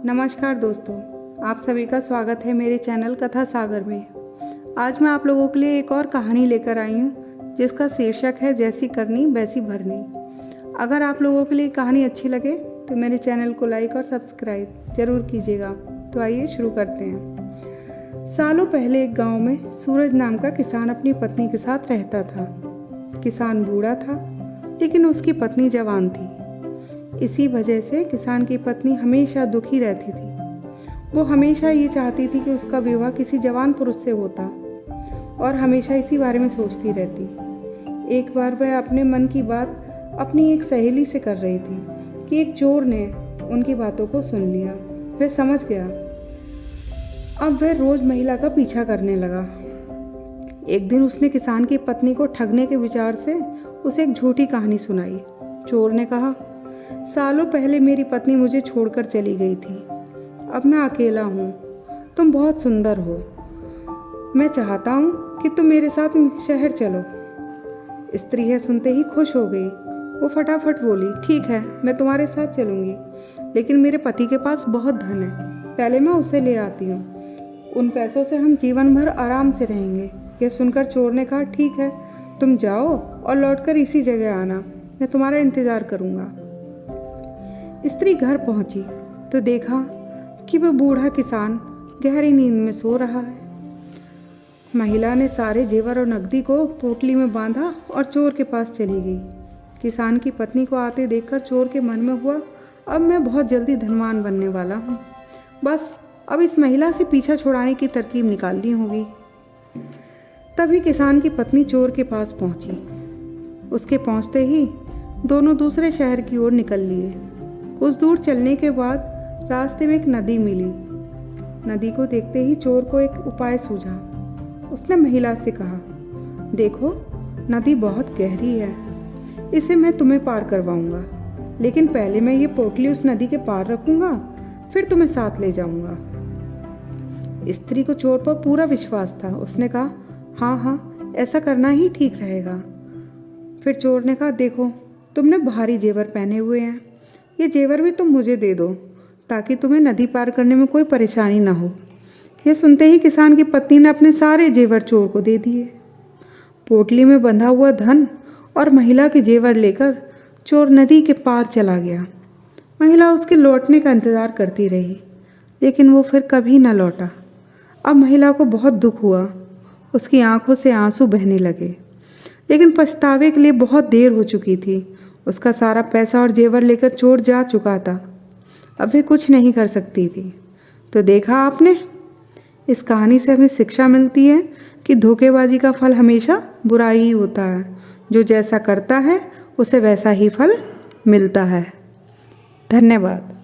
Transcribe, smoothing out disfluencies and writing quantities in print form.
नमस्कार दोस्तों, आप सभी का स्वागत है मेरे चैनल कथा सागर में। आज मैं आप लोगों के लिए एक और कहानी लेकर आई हूँ जिसका शीर्षक है जैसी करनी वैसी भरनी। अगर आप लोगों के लिए कहानी अच्छी लगे तो मेरे चैनल को लाइक और सब्सक्राइब ज़रूर कीजिएगा। तो आइए शुरू करते हैं। सालों पहले एक गाँव में सूरज नाम का किसान अपनी पत्नी के साथ रहता था। किसान बूढ़ा था लेकिन उसकी पत्नी जवान थी। इसी वजह से किसान की पत्नी हमेशा दुखी रहती थी। वो हमेशा ये चाहती थी कि उसका विवाह किसी जवान पुरुष से होता और हमेशा इसी बारे में सोचती रहती। एक बार वह अपने मन की बात अपनी एक सहेली से कर रही थी कि एक चोर ने उनकी बातों को सुन लिया। वह समझ गया। अब वह रोज महिला का पीछा करने लगा। एक दिन उसने किसान की पत्नी को ठगने के विचार से उसे एक झूठी कहानी सुनाई। चोर ने कहा, सालों पहले मेरी पत्नी मुझे छोड़कर चली गई थी। अब मैं अकेला हूँ। तुम बहुत सुंदर हो। मैं चाहता हूँ कि तुम मेरे साथ शहर चलो। स्त्री यह सुनते ही खुश हो गई। वो फटाफट बोली, ठीक है, मैं तुम्हारे साथ चलूँगी, लेकिन मेरे पति के पास बहुत धन है। पहले मैं उसे ले आती हूँ। उन पैसों से हम जीवन भर आराम से रहेंगे। यह सुनकर चोर ने कहा, ठीक है, तुम जाओ और लौटकर इसी जगह आना। मैं तुम्हारा इंतज़ार करूँगा। स्त्री घर पहुंची तो देखा कि वह बूढ़ा किसान गहरी नींद में सो रहा है। महिला ने सारे जेवर और नकदी को पोटली में बांधा और चोर के पास चली गई। किसान की पत्नी को आते देखकर चोर के मन में हुआ, अब मैं बहुत जल्दी धनवान बनने वाला हूँ। बस अब इस महिला से पीछा छुड़ाने की तरकीब निकालनी होगी। तभी किसान की पत्नी चोर के पास पहुंची। उसके पहुंचते ही दोनों दूसरे शहर की ओर निकल लिए। कुछ दूर चलने के बाद रास्ते में एक नदी मिली। नदी को देखते ही चोर को एक उपाय सूझा। उसने महिला से कहा, देखो, नदी बहुत गहरी है, इसे मैं तुम्हें पार करवाऊंगा, लेकिन पहले मैं ये पोटली उस नदी के पार रखूंगा, फिर तुम्हें साथ ले जाऊंगा। स्त्री को चोर पर पूरा विश्वास था। उसने कहा, हाँ हाँ, ऐसा करना ही ठीक रहेगा। फिर चोर ने कहा, देखो, तुमने भारी जेवर पहने हुए हैं, ये जेवर भी तुम मुझे दे दो ताकि तुम्हें नदी पार करने में कोई परेशानी ना हो। यह सुनते ही किसान की पत्नी ने अपने सारे जेवर चोर को दे दिए। पोटली में बंधा हुआ धन और महिला के जेवर लेकर चोर नदी के पार चला गया। महिला उसके लौटने का इंतज़ार करती रही, लेकिन वो फिर कभी न लौटा। अब महिला को बहुत दुख हुआ। उसकी आंखों से आंसू बहने लगे, लेकिन पछतावे के लिए बहुत देर हो चुकी थी। उसका सारा पैसा और जेवर लेकर चोर जा चुका था। अब वे कुछ नहीं कर सकती थी। तो देखा आपने, इस कहानी से हमें शिक्षा मिलती है कि धोखेबाजी का फल हमेशा बुरा ही होता है। जो जैसा करता है उसे वैसा ही फल मिलता है। धन्यवाद।